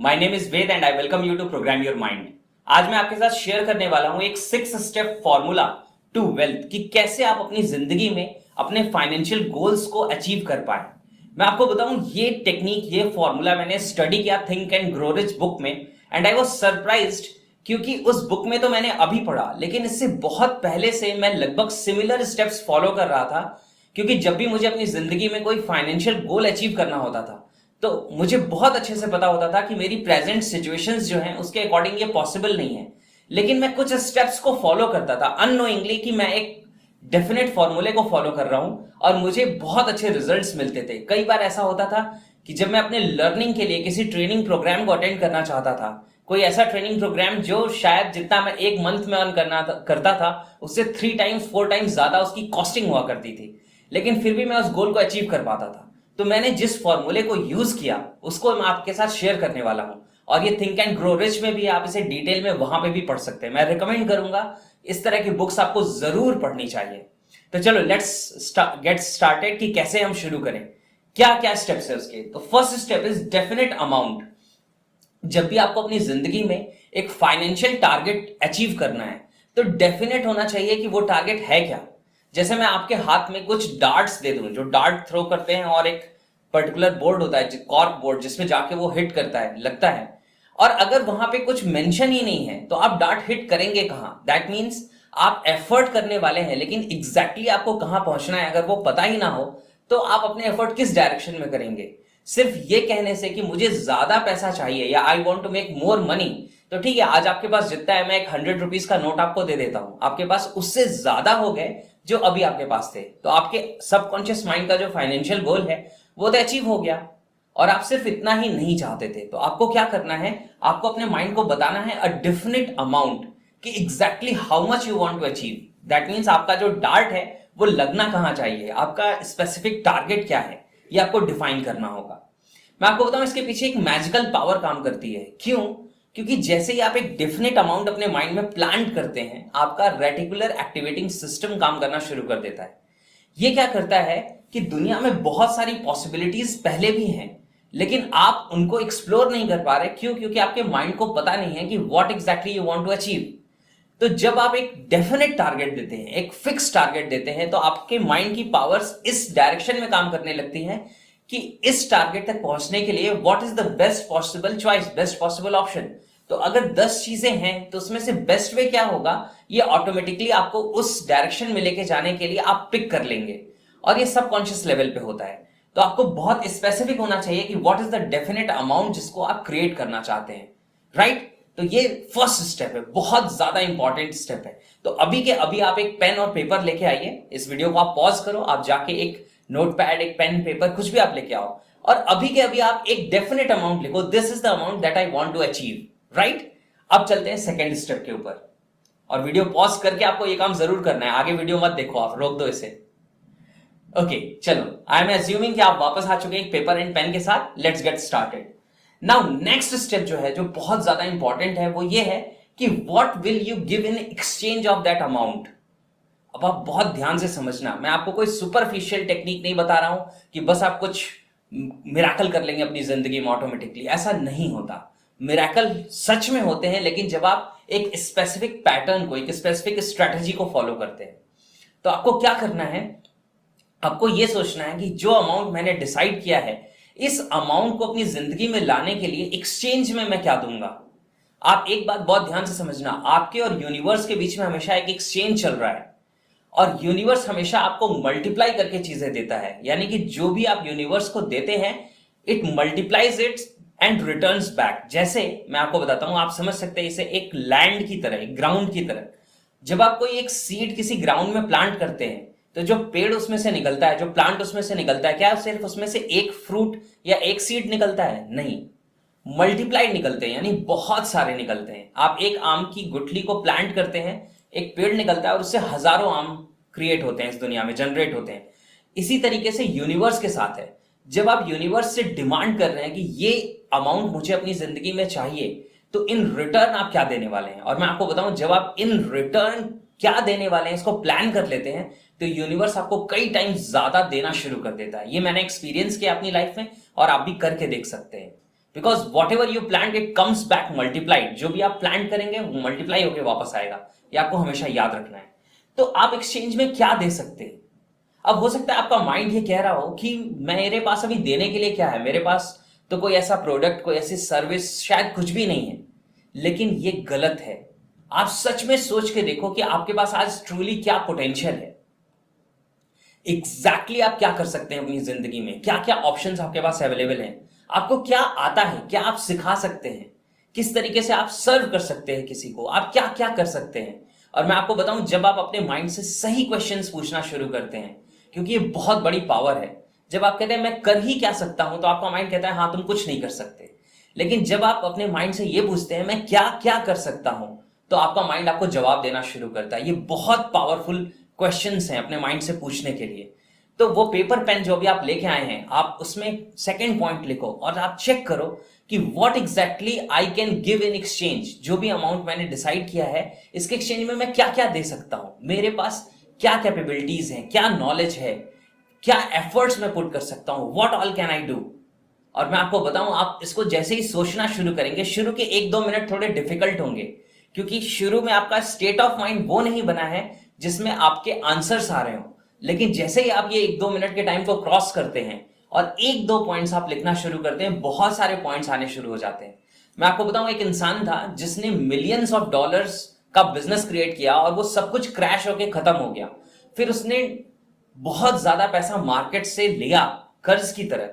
My name is Ved and I welcome you to program your mind. आज मैं आपके साथ शेयर करने वाला हूं एक 6 स्टेप फॉर्मूला टू वेल्थ कि कैसे आप अपनी जिंदगी में अपने फाइनेंशियल गोल्स को अचीव कर पाए। मैं आपको बताऊं ये टेक्निक, ये फॉर्मूला मैंने स्टडी किया think and grow rich book में एंड आई वाज सरप्राइज्ड क्योंकि उस बुक में तो मैंने अभी पढ़ा, लेकिन इससे बहुत पहले से मैं लगभग सिमिलर स्टेप्स फॉलो कर रहा था। क्योंकि जब भी मुझे अपनी जिंदगी में कोई फाइनेंशियल गोल अचीव करना होता था तो मुझे बहुत अच्छे से पता होता था कि मेरी प्रेजेंट सिचुएशंस जो हैं उसके अकॉर्डिंग ये पॉसिबल नहीं है, लेकिन मैं कुछ स्टेप्स को फॉलो करता था अननोइंगली कि मैं एक डेफिनेट फॉर्मूले को फॉलो कर रहा हूं और मुझे बहुत अच्छे रिजल्ट्स मिलते थे। कई बार ऐसा होता था कि जब मैं अपने लर्निंग के लिए किसी ट्रेनिंग प्रोग्राम को अटेंड करना चाहता था, कोई ऐसा ट्रेनिंग प्रोग्राम जो शायद जितना मैं एक मंथ में अर्न करता था उससे 3 टाइम्स 4 टाइम्स ज्यादा उसकी कॉस्टिंग हुआ करती थी, लेकिन फिर भी मैं उस गोल को अचीव कर पाता था। तो मैंने जिस फॉर्मूले को यूज किया उसको मैं आपके साथ शेयर करने वाला हूं और ये थिंक एंड ग्रो रिच में भी आप इसे डिटेल में वहां पे भी पढ़ सकते हैं। मैं रिकमेंड करूंगा इस तरह की बुक्स आपको जरूर पढ़नी चाहिए। तो चलो लेट्स गेट स्टार्टेड कि कैसे हम शुरू करें, क्या क्या स्टेप्स है उसके। तो first step is definite amount. जब भी आपको अपनी जिंदगी में एक फाइनेंशियल टारगेट अचीव करना है तो डेफिनेट होना चाहिए कि वो टारगेट है क्या। जैसे मैं आपके हाथ में कुछ डार्ट्स दे दूं, जो डार्ट थ्रो करते हैं और एक पर्टिकुलर बोर्ड होता है कॉर्क बोर्ड जिसमें जाके वो हिट करता है, लगता है, और अगर वहां पे कुछ मेंशन ही नहीं है तो आप डार्ट हिट करेंगे कहां। दैट मीन्स आप एफर्ट करने वाले हैं, लेकिन एग्जैक्टली आपको कहां पहुंचना है अगर वो पता ही ना हो तो आप अपने एफर्ट किस डायरेक्शन में करेंगे। सिर्फ ये कहने से कि मुझे ज्यादा पैसा चाहिए या I want to make more money, तो ठीक है आज आपके पास जितना है मैं एक 100 रुपीज का नोट आपको दे देता हूं, आपके पास उससे ज्यादा हो गए जो अभी आपके पास थे, तो आपके सबकॉन्शियस माइंड का जो फाइनेंशियल गोल है वो तो अचीव हो गया। और आप सिर्फ इतना ही नहीं चाहते थे, तो आपको क्या करना है, आपको अपने माइंड को बताना है अ डेफिनेट अमाउंट कि exactly how much you want to achieve. That means आपका जो डार्ट है वो लगना कहां चाहिए, आपका स्पेसिफिक टारगेट क्या है, ये आपको डिफाइन करना होगा। मैं आपको बताऊं इसके पीछे एक मैजिकल पावर काम करती है। क्यों? क्योंकि जैसे ही आप एक डेफिनेट अमाउंट अपने माइंड में प्लान करते हैं आपका रेटिकुलर एक्टिवेटिंग सिस्टम काम करना शुरू कर देता है। ये क्या करता है कि दुनिया में बहुत सारी पॉसिबिलिटीज पहले भी हैं, लेकिन आप उनको एक्सप्लोर नहीं कर पा रहे। क्यों? क्योंकि आपके माइंड को पता नहीं है कि what exactly you want to achieve. तो जब आप एक डेफिनेट टारगेट देते हैं, एक फिक्स टारगेट देते हैं, तो आपके माइंड की पावर्स इस डायरेक्शन में काम करने लगती हैं कि इस टारगेट तक पहुंचने के लिए what is the best possible choice, best possible option. तो अगर 10 चीजें हैं तो उसमें से बेस्ट वे क्या होगा, ये ऑटोमेटिकली आपको उस डायरेक्शन में लेके जाने के लिए आप पिक कर लेंगे, और ये सबकॉन्शियस लेवल पे होता है। तो आपको बहुत स्पेसिफिक होना चाहिए कि what is the definite amount जिसको आप क्रिएट करना चाहते हैं, राइट। तो ये फर्स्ट स्टेप है, बहुत ज्यादा इंपॉर्टेंट स्टेप है। तो अभी के अभी आप एक पेन और पेपर लेके आइए, इस वीडियो को आप पॉज करो, आप जाके एक नोटपैड, एक पेन, पेपर, कुछ भी आप लेके आओ और अभी के अभी आप एक डेफिनेट अमाउंट लिखो, this is the amount that I want to achieve, right. अब चलते हैं सेकेंड स्टेप के ऊपर, और वीडियो पॉज करके आपको ये काम जरूर करना है, आगे वीडियो मत देखो, आप रोक दो इसे। ओके चलो, आई एम एज्यूमिंग कि आप वापस आ चुके हैं एक पेपर एंड पेन के साथ। Let's get started. Now next step जो है, जो बहुत ज्यादा इंपॉर्टेंट है, वो ये है कि what will you give in exchange of that amount. अब आप बहुत ध्यान से समझना, मैं आपको कोई सुपरफिशियल टेक्निक नहीं बता रहा हूं कि बस आप कुछ मिराकल कर लेंगे अपनी जिंदगी में ऑटोमेटिकली, ऐसा नहीं होता। मिराकल सच में होते हैं, लेकिन जब आप एक स्पेसिफिक पैटर्न को, एक स्पेसिफिक स्ट्रेटजी को फॉलो करते हैं। तो आपको क्या करना है, आपको यह सोचना है कि जो अमाउंट मैंने डिसाइड किया है, इस अमाउंट को अपनी जिंदगी में लाने के लिए एक्सचेंज में मैं क्या दूंगा। आप एक बात बहुत ध्यान से समझना, आपके और यूनिवर्स के बीच में हमेशा एक एक्सचेंज चल रहा है और यूनिवर्स हमेशा आपको मल्टीप्लाई करके चीजें देता है। यानी कि जो भी आप यूनिवर्स को देते हैं, it multiplies it and returns back. जैसे मैं आपको बताता हूं, आप समझ सकते हैं इसे एक लैंड की तरह, एक ग्राउंड की तरह। जब आप कोई एक सीड किसी ग्राउंड में प्लांट करते हैं तो जो पेड़ उसमें से निकलता है, जो प्लांट उसमें से निकलता है, क्या सिर्फ उसमें से एक फ्रूट या एक सीड निकलता है? नहीं, मल्टीप्लाई निकलते हैं, यानी बहुत सारे निकलते हैं। आप एक आम की गुठली को प्लांट करते हैं, एक पेड़ निकलता है और उससे हजारों आम क्रिएट होते हैं, इस दुनिया में जनरेट होते हैं। इसी तरीके से यूनिवर्स के साथ है। जब आप यूनिवर्स से डिमांड कर रहे हैं कि ये अमाउंट मुझे अपनी जिंदगी में चाहिए, तो इन रिटर्न आप क्या देने वाले हैं। और मैं आपको बताऊं, जब आप इन रिटर्न क्या देने वाले हैं इसको प्लान कर लेते हैं तो यूनिवर्स आपको कई टाइम ज्यादा देना शुरू कर देता है। ये मैंने एक्सपीरियंस किया अपनी लाइफ में और आप भी करके देख सकते हैं। Because what ever you plan it comes back multiplied. जो भी आप प्लान करेंगे वो मल्टीप्लाई होकर वापस आएगा, ये आपको हमेशा याद रखना है। तो आप एक्सचेंज में क्या दे सकते हैं? अब हो सकता है आपका माइंड ये कह रहा हो कि मेरे पास अभी देने के लिए क्या है, मेरे पास तो कोई ऐसा प्रोडक्ट, कोई ऐसी सर्विस शायद कुछ भी नहीं है। लेकिन ये गलत है। आप सच में सोच के देखो कि आपके पास आज ट्रूली क्या पोटेंशियल है। एग्जैक्टली आप क्या कर सकते हैं अपनी जिंदगी में, क्या क्या ऑप्शंस आपके पास अवेलेबल हैं, आपको क्या आता है, क्या आप सिखा सकते हैं, किस तरीके से आप सर्व कर सकते हैं किसी को, आप क्या क्या कर सकते हैं। और मैं आपको बताऊं, जब आप अपने माइंड से सही क्वेश्चंस पूछना शुरू करते हैं, क्योंकि ये बहुत बड़ी पावर है। जब आप कहते हैं मैं कर ही क्या सकता हूं, तो आपका माइंड कहता है हाँ तुम कुछ नहीं कर सकते। लेकिन जब आप अपने माइंड से ये पूछते हैं मैं क्या क्या कर सकता हूं, तो आपका माइंड आपको जवाब देना शुरू करता है। ये बहुत पावरफुल क्वेश्चंस हैं अपने माइंड से पूछने के लिए। तो वो पेपर पेन जो भी आप लेके आए हैं, आप उसमें सेकंड पॉइंट लिखो और आप चेक करो कि what exactly I can give in exchange. जो भी अमाउंट मैंने डिसाइड किया है, इसके एक्सचेंज में मैं क्या क्या दे सकता हूं, मेरे पास क्या कैपेबिलिटीज हैं, क्या नॉलेज है, क्या एफर्ट्स मैं पुट कर सकता हूं, what all can I do. और मैं आपको बताऊं, आप इसको जैसे ही सोचना शुरू करेंगे, शुरू के 1-2 मिनट थोड़े डिफिकल्ट होंगे, क्योंकि शुरू में आपका स्टेट ऑफ माइंड वो नहीं बना है जिसमें आपके आंसर्स आ रहे हो। लेकिन जैसे ही आप ये 1-2 मिनट के टाइम को क्रॉस करते हैं और 1-2 पॉइंट्स आप लिखना शुरू करते हैं, बहुत सारे पॉइंट्स आने शुरू हो जाते हैं। मैं आपको बताऊं, एक इंसान था जिसने मिलियंस ऑफ डॉलर्स का बिजनेस क्रिएट किया और वो सब कुछ क्रैश होकर खत्म हो गया। फिर उसने बहुत ज्यादा पैसा मार्केट से लिया कर्ज की तरह,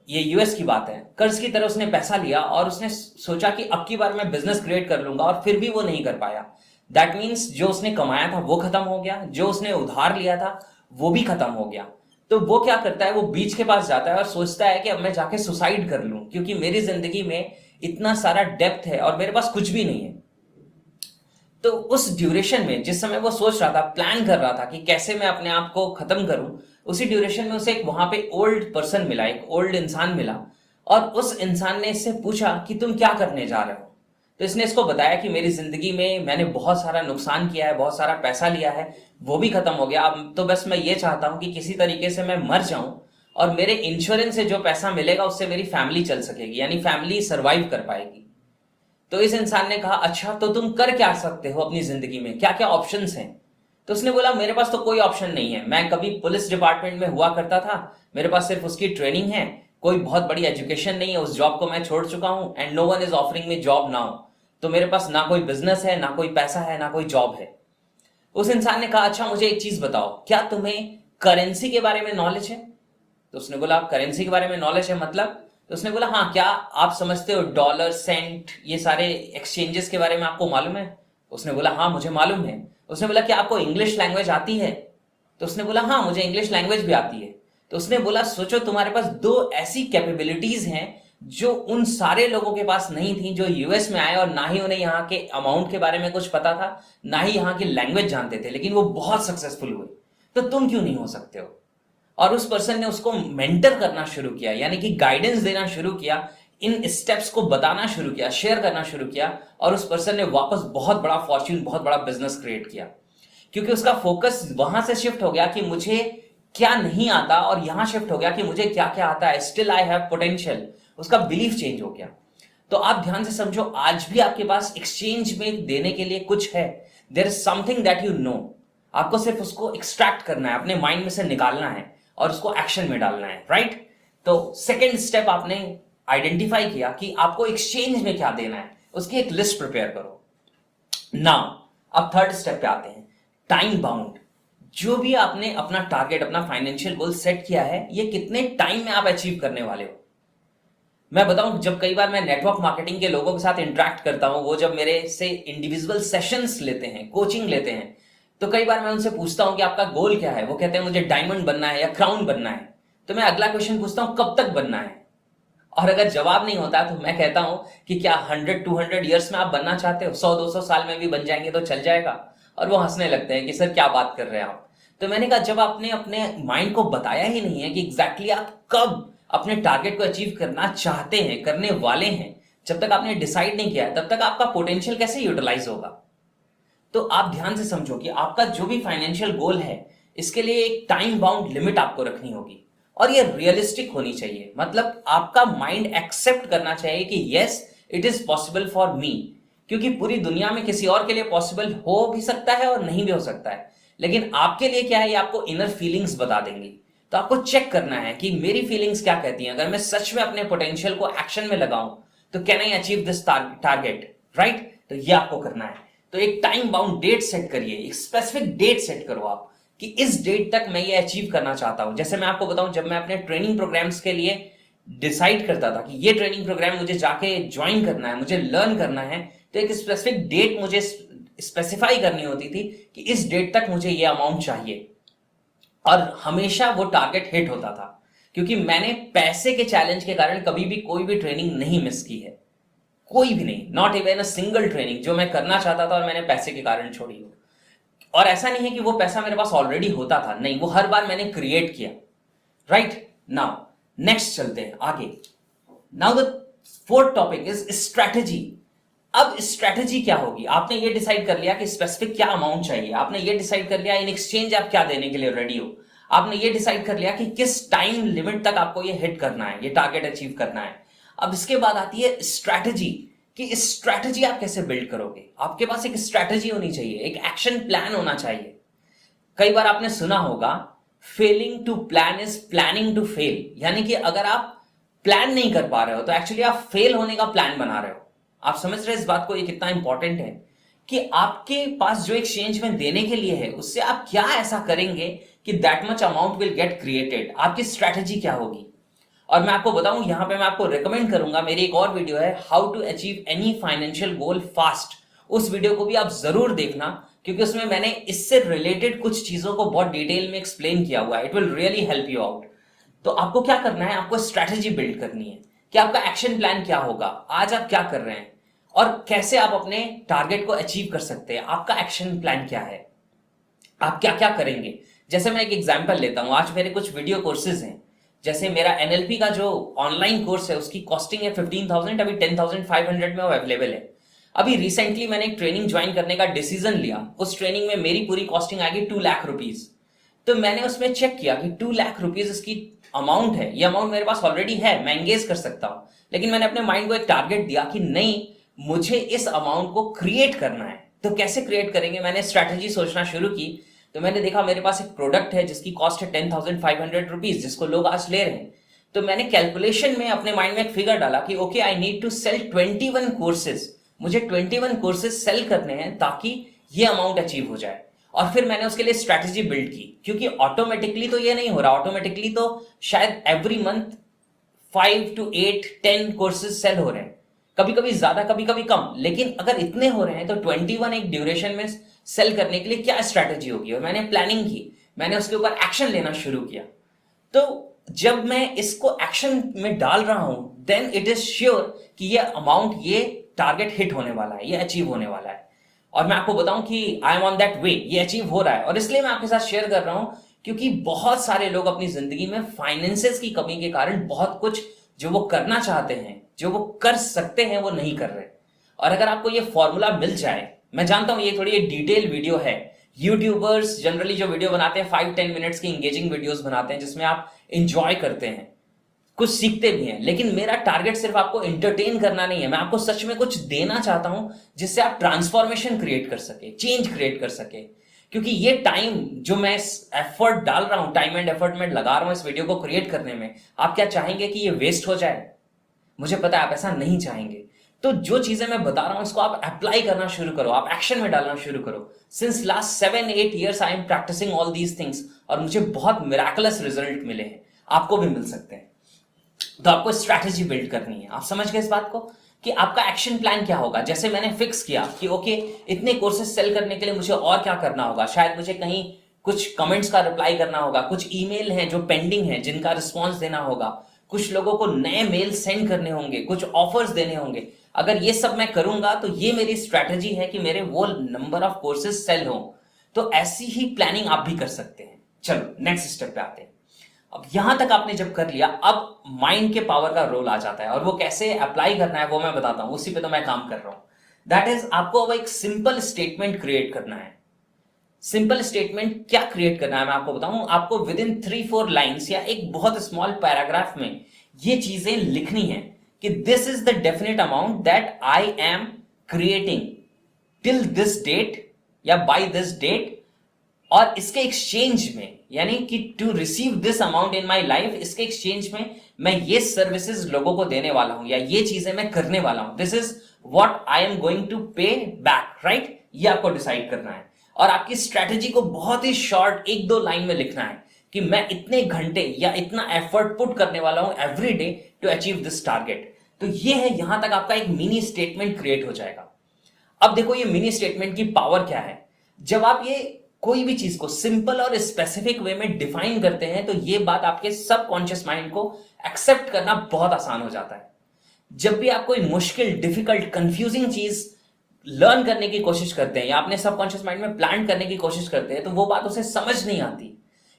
ये यूएस की बात है, कर्ज की तरह उसने पैसा लिया और उसने सोचा कि अब की बार मैं बिजनेस क्रिएट कर लूंगा, और फिर भी वो नहीं कर पाया। दैट मीन्स जो उसने कमाया था वो खत्म हो गया, जो उसने उधार लिया था वो भी खत्म हो गया। तो वो क्या करता है, वो बीच के पास जाता है और सोचता है कि अब मैं जाके सुसाइड कर लूं, क्योंकि मेरी जिंदगी में इतना सारा डेप्थ है और मेरे पास कुछ भी नहीं है। तो उस ड्यूरेशन में, जिस समय वो सोच रहा था, प्लान कर रहा था कि कैसे मैं अपने आप को खत्म करूं, उसी ड्यूरेशन में उसे एक वहां पे ओल्ड पर्सन मिला, एक ओल्ड इंसान मिला। और उस इंसान ने इससे पूछा कि तुम क्या करने जा रहे हो। तो इसने इसको बताया कि मेरी जिंदगी में मैंने बहुत सारा नुकसान किया है, बहुत सारा पैसा लिया है, वो भी खत्म हो गया। अब तो बस मैं ये चाहता हूं कि किसी तरीके से मैं मर जाऊं और मेरे इंश्योरेंस से जो पैसा मिलेगा उससे मेरी फैमिली चल सकेगी, यानी फैमिली सर्वाइव कर पाएगी। तो इस इंसान ने कहा अच्छा तो तुम कर क्या सकते हो अपनी जिंदगी में, क्या क्या ऑप्शंस हैं। तो उसने बोला मेरे पास तो कोई ऑप्शन नहीं है, मैं कभी पुलिस डिपार्टमेंट में हुआ करता था, मेरे पास सिर्फ उसकी ट्रेनिंग है, कोई बहुत बड़ी एजुकेशन नहीं है, उस जॉब को मैं छोड़ चुका हूं, and no one is offering me job now. तो मेरे पास ना कोई बिजनेस है, ना कोई पैसा है, ना कोई जॉब है। उस इंसान ने कहा अच्छा मुझे एक चीज बताओ, क्या तुम्हें करेंसी के बारे में नॉलेज है? तो उसने बोला करेंसी के बारे में नॉलेज है मतलब? तो उसने बोला हाँ, क्या आप समझते हो डॉलर, सेंट, ये सारे एक्सचेंजेस के बारे में आपको मालूम है? उसने बोला हाँ मुझे मालूम है। उसने बोला क्या आपको इंग्लिश लैंग्वेज आती है? तो उसने बोला हाँ मुझे इंग्लिश लैंग्वेज भी आती है। तो उसने बोला सोचो तुम्हारे पास 2 ऐसी कैपेबिलिटीज हैं जो उन सारे लोगों के पास नहीं थी जो यूएस में आए, और ना ही उन्हें यहाँ के अमाउंट के बारे में कुछ पता था, ना ही यहाँ की लैंग्वेज जानते थे, लेकिन वो बहुत सक्सेसफुल हुए। तो तुम क्यों नहीं हो सकते हो? और उस पर्सन ने उसको मेंटर करना शुरू किया, यानी कि गाइडेंस देना शुरू किया, इन स्टेप्स को बताना शुरू किया, शेयर करना शुरू किया, और उस पर्सन ने वापस बहुत बड़ा फॉर्च्यून, बहुत बड़ा बिजनेस क्रिएट किया। क्योंकि उसका फोकस वहां से शिफ्ट हो गया कि मुझे क्या नहीं आता, और यहां शिफ्ट हो गया कि मुझे क्या क्या आता है, स्टिल आई हैव पोटेंशियल। उसका बिलीफ चेंज हो गया। तो आप ध्यान से समझो, आज भी आपके पास एक्सचेंज में देने के लिए कुछ है। There is something that you know, आपको सिर्फ उसको एक्सट्रैक्ट करना है, अपने माइंड में से निकालना है और उसको एक्शन में डालना है, राइट? तो सेकेंड स्टेप आपने आइडेंटिफाई किया कि आपको एक्सचेंज में क्या देना है, उसकी एक लिस्ट प्रिपेयर करो। नाउ अब थर्ड स्टेप पे आते हैं, टाइम बाउंड। जो भी आपने अपना टारगेट, अपना फाइनेंशियल गोल सेट किया है, ये कितने टाइम में आप अचीव करने वाले हो। मैं बताऊं, जब कई बार मैं नेटवर्क मार्केटिंग के लोगों के साथ इंटरेक्ट करता हूं, वो जब मेरे से इंडिविजुअल सेशंस लेते हैं, कोचिंग लेते हैं, तो कई बार मैं उनसे पूछता हूं कि आपका गोल क्या है। वो कहते हैं मुझे डायमंड बनना है या क्राउन बनना है। तो मैं अगला क्वेश्चन पूछता हूं कब तक बनना है, और अगर जवाब नहीं होता तो मैं कहता हूं कि क्या 100-200 ईयर्स में आप बनना चाहते हो? 100-200 साल में भी बन जाएंगे तो चल जाएगा। और वो हंसने लगते हैं कि सर क्या बात कर रहे हैं आप। तो मैंने कहा जब आपने अपने माइंड को बताया ही नहीं है कि एग्जैक्टली आप कब अपने टारगेट को अचीव करना चाहते हैं, करने वाले हैं, जब तक आपने डिसाइड नहीं किया है, तब तक आपका पोटेंशियल कैसे यूटिलाइज होगा? तो आप ध्यान से समझो कि आपका जो भी फाइनेंशियल गोल है, इसके लिए एक टाइम बाउंड लिमिट आपको रखनी होगी। और ये रियलिस्टिक होनी चाहिए। मतलब आपका माइंड एक्सेप्ट करना चाहिए कि yes it is possible for me, क्योंकि पूरी दुनिया में किसी और के लिए पॉसिबल हो भी सकता है और नहीं भी हो सकता है, लेकिन आपके लिए क्या है ये आपको इनर फीलिंग्स बता देंगी। तो आपको चेक करना है कि मेरी फीलिंग्स क्या कहती हैं। अगर मैं सच में अपने पोटेंशियल को एक्शन में लगाऊं तो can I achieve this target, right? तो ये आपको करना है। तो एक टाइम बाउंड डेट सेट करिए, एक स्पेसिफिक डेट सेट करो आप कि इस डेट तक मैं ये अचीव करना चाहता हूं। जैसे मैं आपको बताऊं, जब मैं अपने ट्रेनिंग प्रोग्राम्स के लिए डिसाइड करता था कि ये ट्रेनिंग प्रोग्राम मुझे जाके ज्वाइन करना है, मुझे लर्न करना है, तो एक स्पेसिफिक डेट मुझे स्पेसिफाई करनी होती थी कि इस डेट तक मुझे ये अमाउंट चाहिए, और हमेशा वो टारगेट हिट होता था, क्योंकि मैंने पैसे के चैलेंज के कारण कभी भी कोई भी ट्रेनिंग नहीं मिस की है, कोई भी नहीं, not even a single training जो मैं करना चाहता था और मैंने पैसे के कारण छोड़ी हो। और ऐसा नहीं है कि वो पैसा मेरे पास ऑलरेडी होता था, नहीं, वो हर बार मैंने क्रिएट किया, राइट? नाउ नेक्स्ट चलते हैं आगे। Now the fourth topic is strategy. अब स्ट्रैटेजी क्या होगी? आपने ये डिसाइड कर लिया कि स्पेसिफिक क्या अमाउंट चाहिए, आपने ये डिसाइड कर लिया इन एक्सचेंज आप क्या देने के लिए रेडी हो, आपने ये डिसाइड कर लिया कि किस टाइम लिमिट तक आपको ये हिट करना है, ये टारगेट अचीव करना है। अब इसके बाद आती है स्ट्रैटेजी, कि इस स्ट्रैटेजी आप कैसे बिल्ड करोगे। आपके पास एक स्ट्रैटेजी होनी चाहिए, एक एक्शन प्लान होना चाहिए। कई बार आपने सुना होगा failing to plan is planning to fail, यानी कि अगर आप प्लान नहीं कर पा रहे हो तो एक्चुअली आप फेल होने का प्लान बना रहे हो। आप समझ रहे हैं इस बात को, ये कितना इंपॉर्टेंट है कि आपके पास जो एक्सचेंज में देने के लिए है उससे आप क्या ऐसा करेंगे कि that much amount will get created. आपकी स्ट्रैटेजी क्या होगी? और मैं आपको बताऊं, यहां पे मैं आपको रिकमेंड करूंगा, मेरी एक और वीडियो है how to achieve any financial goal fast. उस वीडियो को भी आप जरूर देखना, क्योंकि उसमें मैंने इससे रिलेटेड कुछ चीजों को बहुत डिटेल में एक्सप्लेन किया हुआ है। It will really help you out. तो आपको क्या करना है, आपको स्ट्रैटेजी बिल्ड करनी है कि आपका एक्शन प्लान क्या होगा, आज आप क्या कर रहे हैं और कैसे आप अपने टारगेट को अचीव कर सकते हैं। आपका एक्शन प्लान क्या है, आप क्या क्या करेंगे। जैसे मैं एक एग्जांपल लेता हूं, आज मेरे कुछ वीडियो कोर्सेज हैं। जैसे मेरा एनएलपी का जो ऑनलाइन कोर्स है उसकी कॉस्टिंग है 15,000, अभी 10,500 में वो अवेलेबल है। अभी रिसेंटली मैंने एक ट्रेनिंग ज्वाइन करने का डिसीजन लिया, उस ट्रेनिंग में मेरी पूरी कॉस्टिंग आएगी 2 लाख रुपीज। तो मैंने उसमें चेक किया कि 2 लाख रुपीज इसकी अमाउंट है, ये अमाउंट मेरे पास ऑलरेडी है, मैं एंगेज कर सकता हूं। लेकिन मैंने अपने माइंड को एक टारगेट दिया कि नहीं, मुझे इस अमाउंट को क्रिएट करना है। तो कैसे क्रिएट करेंगे, मैंने स्ट्रैटेजी सोचना शुरू की। तो मैंने देखा मेरे पास एक प्रोडक्ट है जिसकी कॉस्ट है 10,500 रुपीज, जिसको लोग आज ले रहे हैं। तो मैंने कैलकुलेशन में अपने माइंड में एक फिगर डाला कि okay I need to sell 21 courses, मुझे 21 कोर्सेज सेल करने हैं ताकि ये अमाउंट अचीव हो जाए। और फिर मैंने उसके लिए स्ट्रैटेजी बिल्ड की, क्योंकि ऑटोमेटिकली तो ये नहीं हो रहा, ऑटोमेटिकली तो शायद every month 5 to 8 10 courses sale हो रहे हैं, कभी कभी ज्यादा कभी कभी कम, लेकिन अगर इतने हो रहे हैं तो 21 एक ड्यूरेशन में सेल करने के लिए क्या स्ट्रैटेजी होगी। और मैंने प्लानिंग की, मैंने उसके ऊपर एक्शन लेना शुरू किया। तो जब मैं इसको एक्शन में डाल रहा हूं देन इट इज श्योर कि ये अमाउंट, ये टारगेट हिट होने वाला है, ये अचीव होने वाला है। और मैं आपको बताऊं कि I am on that way, ये अचीव हो रहा है। और इसलिए मैं आपके साथ शेयर कर रहा हूं क्योंकि बहुत सारे लोग अपनी जिंदगी में फाइनेंसेस की कमी के कारण बहुत कुछ जो वो करना चाहते हैं, जो वो कर सकते हैं, वो नहीं कर रहे। और अगर आपको ये फॉर्मूला मिल जाए, मैं जानता हूं ये थोड़ी डिटेल वीडियो है, यूट्यूबर्स जनरली जो वीडियो बनाते हैं 5-10 मिनट्स की इंगेजिंग वीडियोस बनाते हैं जिसमें आप इंजॉय करते हैं, कुछ सीखते भी हैं। लेकिन मेरा टारगेट सिर्फ आपको एंटरटेन करना नहीं है, मैं आपको सच में कुछ देना चाहता हूं जिससे आप ट्रांसफॉर्मेशन क्रिएट कर सके, चेंज क्रिएट कर सके। क्योंकि ये टाइम जो मैं एफर्ट डाल रहा हूं, टाइम एंड एफर्ट में लगा रहा हूं इस वीडियो को क्रिएट करने में, आप क्या चाहेंगे कि ये वेस्ट हो जाए? मुझे पता है आप ऐसा नहीं चाहेंगे। तो जो चीजें मैं बता रहा हूं इसको आप अप्लाई करना शुरू करो, आप एक्शन में डालना शुरू करो। Since last 7-8 years I am practising all these things और मुझे बहुत मिराकुलस रिजल्ट मिले हैं, आपको भी मिल सकते हैं। तो आपको स्ट्रैटेजी बिल्ड करनी है। आप समझ गए इस बात को कि आपका एक्शन प्लान क्या होगा। जैसे मैंने फिक्स किया कि ओके इतने कोर्सेज सेल करने के लिए मुझे और क्या करना होगा, शायद मुझे कहीं कुछ कमेंट्स का रिप्लाई करना होगा, कुछ ईमेल हैं जो पेंडिंग हैं जिनका रिस्पॉन्स देना होगा, कुछ लोगों को नए मेल सेंड करने होंगे, कुछ ऑफर्स देने होंगे। अगर ये सब मैं करूंगा तो ये मेरी स्ट्रैटेजी है कि मेरे वो नंबर ऑफ कोर्सेज सेल हो। तो ऐसी ही प्लानिंग आप भी कर सकते हैं। चलो नेक्स्ट स्टेप पे आते हैं। अब यहां तक आपने जब कर लिया, अब माइंड के पावर का रोल आ जाता है और वो कैसे अप्लाई करना है वो मैं बताता हूं, उसी पे तो मैं काम कर रहा हूं। दैट इज, आपको अब एक सिंपल स्टेटमेंट क्रिएट करना है सिंपल स्टेटमेंट क्या क्रिएट करना है मैं आपको बताऊं। आपको विद इन 3-4 लाइन्स या एक बहुत स्मॉल पैराग्राफ में ये चीजें लिखनी है कि this is the definite amount that I am creating till this date या बाय दिस डेट, और इसके एक्सचेंज में यानी कि to receive this amount in my life, इसके एक्सचेंज में मैं ये सर्विसेज लोगों को देने वाला हूं या ये चीजें मैं करने वाला हूं। This is what I am going to pay back, right. ये आपको डिसाइड करना है और आपकी स्ट्रैटेजी को बहुत ही शॉर्ट 1-2 लाइन में लिखना है कि मैं इतने घंटे या इतना एफर्ट पुट करने वाला हूं every day to achieve this target. तो ये है, यहां तक आपका एक मिनी स्टेटमेंट क्रिएट हो जाएगा। अब देखो ये मिनी स्टेटमेंट की पावर क्या है। जब आप ये कोई भी चीज को सिंपल और स्पेसिफिक वे में डिफाइन करते हैं तो ये बात आपके सबकॉन्शियस माइंड को एक्सेप्ट करना बहुत आसान हो जाता है। जब भी आप कोई मुश्किल, डिफिकल्ट, कंफ्यूजिंग चीज लर्न करने की कोशिश करते हैं या अपने सबकॉन्शियस माइंड में प्लान करने की कोशिश करते हैं तो वो बात उसे समझ नहीं आती,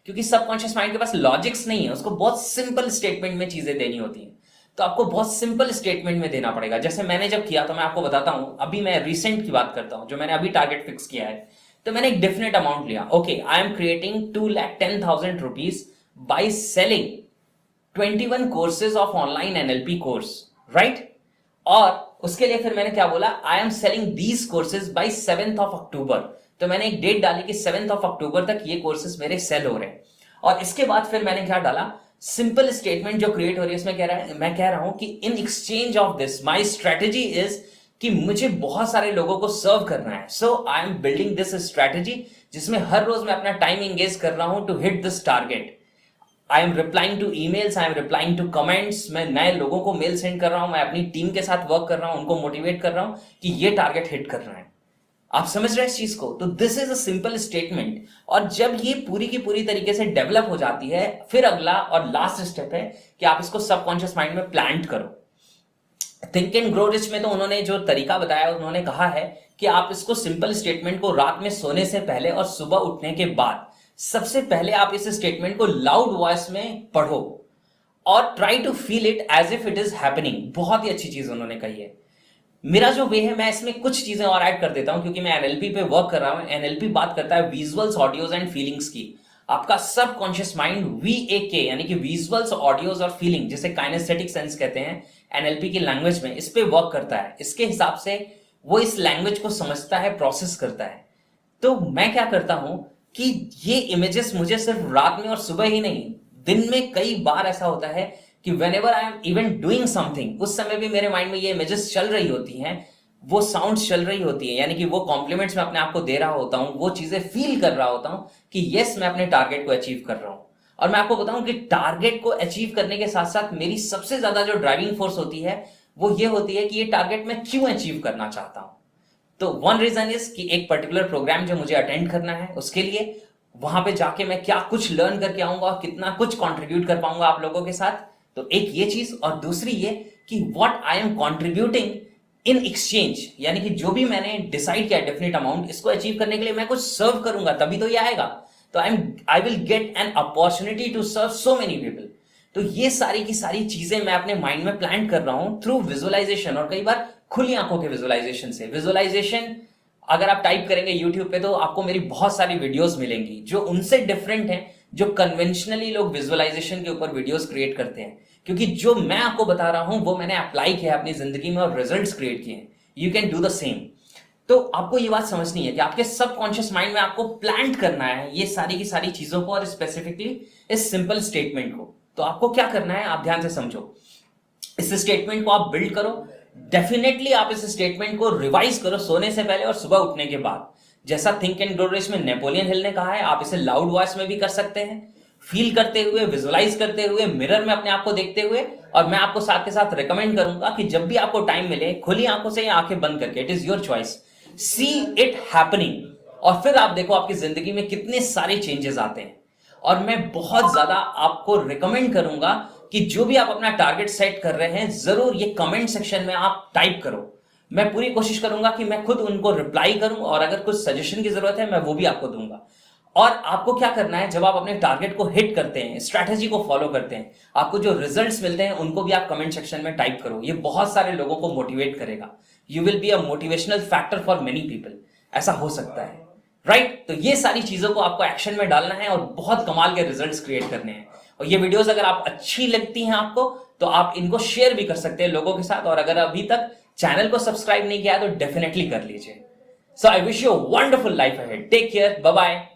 क्योंकि सबकॉन्शियस माइंड के पास लॉजिक्स नहीं है, उसको बहुत सिंपल स्टेटमेंट में चीजें देनी होती हैं। तो आपको बहुत सिंपल स्टेटमेंट में देना पड़ेगा। जैसे मैंने जब किया तो मैं आपको बताता हूं, अभी मैं रिसेंट की बात करता हूं, जो मैंने अभी टारगेट फिक्स किया है। तो मैंने एक डेफिनेट अमाउंट लिया, okay I am creating 2,10,000 rupees by selling 21 courses of online NLP course, right. और उसके लिए फिर मैंने क्या बोला, I am selling these courses by 7th of October। तो मैंने एक डेट डाली कि 7th of October तक ये कोर्सेज मेरे सेल हो रहे हैं। और इसके बाद फिर मैंने क्या डाला, सिंपल स्टेटमेंट जो क्रिएट हो रही है इसमें मैं कह रहा हूं कि in exchange of this my strategy is कि मुझे बहुत सारे लोगों को सर्व करना है। So I am building this strategy जिसमें हर रोज मैं अपना टाइम एंगेज कर रहा हूं to hit this target. I am replying to emails, I am replying to comments, मैं नए लोगों को मेल सेंड कर रहा हूं, मैं अपनी टीम के साथ वर्क कर रहा हूं, उनको मोटिवेट कर रहा हूं कि ये टारगेट हिट करना है। आप समझ रहे हैं इस चीज को। तो this is a simple statement. और जब ये पूरी की पूरी तरीके से डेवलप हो जाती है, फिर अगला और लास्ट स्टेप है कि आप इसको सबकॉन्शियस माइंड में प्लांट करो। थिंक एंड ग्रो रिच में तो उन्होंने जो तरीका बताया, उन्होंने कहा है कि आप इसको सिंपल स्टेटमेंट को रात में सोने से पहले और सुबह उठने के बाद सबसे पहले आप इस स्टेटमेंट को लाउड वॉइस में पढ़ो और try to feel it as if it is happening. बहुत ही अच्छी चीज उन्होंने कही है। मेरा जो वे है, मैं इसमें कुछ चीजें और ऐड कर देता हूं क्योंकि मैं एनएलपी पे वर्क कर रहा हूं। एनएलपी बात करता है विजुअल्स, ऑडियोज एंड फीलिंग्स की। आपका सबकॉन्शियस माइंड वीएके यानी कि विजुअल्स, ऑडियोज और फीलिंग, जिसे काइनेस्थेटिक सेंस कहते हैं एनएलपी की लैंग्वेज में, इस पे वर्क करता है। इसके हिसाब से वो इस लैंग्वेज को समझता है, प्रोसेस करता है। तो मैं क्या करता हूं कि ये इमेजेस मुझे सिर्फ रात में और सुबह ही नहीं, दिन में कई बार ऐसा होता है कि whenever I am even doing something, उस समय भी मेरे माइंड में ये इमेजेस चल रही होती हैं, वो साउंड्स चल रही होती है, यानी कि वो कॉम्प्लीमेंट्स मैं अपने आप को दे रहा होता हूं, वो चीजें फील कर रहा होता हूं कि यस मैं अपने टारगेट को अचीव कर रहा हूं। और मैं आपको बताऊं कि टारगेट को अचीव करने के साथ साथ मेरी सबसे ज्यादा जो ड्राइविंग फोर्स होती है वो ये होती है कि ये टारगेट मैं क्यों अचीव करना चाहता हूं। तो वन रीजन इज कि एक पर्टिकुलर प्रोग्राम जो मुझे अटेंड करना है, उसके लिए वहां पे जाके मैं क्या कुछ लर्न करके आऊंगा, कितना कुछ कंट्रीब्यूट कर पाऊंगा आप लोगों के साथ। तो एक ये चीज, और दूसरी ये कि what I M contributing in exchange, यानी कि जो भी मैंने डिसाइड किया डेफिनेट अमाउंट, इसको अचीव करने के लिए मैं कुछ सर्व करूंगा तभी तो ये आएगा। तो I will get an opportunity to serve so many people. तो ये सारी की सारी चीजें मैं अपने माइंड में प्लान कर रहा हूं थ्रू विजुअलाइजेशन, और कई बार खुली आंखों के विजुअलाइजेशन से। विजुअलाइजेशन अगर आप टाइप करेंगे यूट्यूब पे तो आपको मेरी बहुत सारी वीडियोस मिलेंगी जो उनसे डिफरेंट हैं, जो कन्वेंशनली लोग विजुअलाइजेशन के ऊपर वीडियोस क्रिएट करते हैं। क्योंकि जो मैं आपको बता रहा हूं वो मैंने अप्लाई किया है अपनी जिंदगी में और रिजल्ट्स क्रिएट किए हैं। You can do the same. तो आपको ये बात समझनी है कि आपके सबकॉन्शियस माइंड में आपको प्लांट करना है ये सारी की सारी चीजों को, और स्पेसिफिकली इस सिंपल स्टेटमेंट को। तो आपको क्या करना है, आप ध्यान से समझो। इस स्टेटमेंट को आप बिल्ड करो। डेफिनेटली आप इस स्टेटमेंट को रिवाइज करो सोने से पहले और सुबह उठने के बाद। जैसा थिंक एंड ग्रो रिच में नेपोलियन हिल ने कहा है, आप इसे लाउड वॉइस में भी कर सकते हैं, फील करते हुए, विजुअलाइज करते हुए, मिरर में अपने आप को देखते हुए। और मैं आपको साथ के साथ रिकमेंड करूंगा कि जब भी आपको टाइम मिले, खुली आंखों से या आंखें बंद करके, it is your choice, see it happening, और फिर आप देखो आपकी जिंदगी में कितने सारे चेंजेस आते हैं। और मैं बहुत ज्यादा आपको रिकमेंड करूंगा कि जो भी आप अपना टारगेट सेट कर रहे हैं, जरूर ये कमेंट सेक्शन में आप टाइप करो। मैं पूरी कोशिश करूंगा कि मैं खुद उनको रिप्लाई करूं, और अगर कुछ सजेशन की जरूरत है मैं वो भी आपको दूंगा। और आपको क्या करना है, जब आप अपने टारगेट को हिट करते हैं, स्ट्रैटेजी को फॉलो करते हैं, आपको जो रिजल्ट्स मिलते हैं उनको भी आप कमेंट सेक्शन में टाइप करो। ये बहुत सारे लोगों को मोटिवेट करेगा। You will be a motivational factor for many people. ऐसा हो सकता है। राइट? तो ये सारी चीजों को आपको एक्शन में डालना है और बहुत कमाल के रिजल्ट्स क्रिएट करने हैं। और ये वीडियोस अगर आप अच्छी लगती हैं आपको, तो आप इनको शेयर भी कर सकते हैं लोगों के साथ। और अगर अभी तक चैनल को सब्सक्राइब नहीं किया तो डेफिनेटली कर लीजिए। So I wish you wonderful life ahead. Take care, bye bye.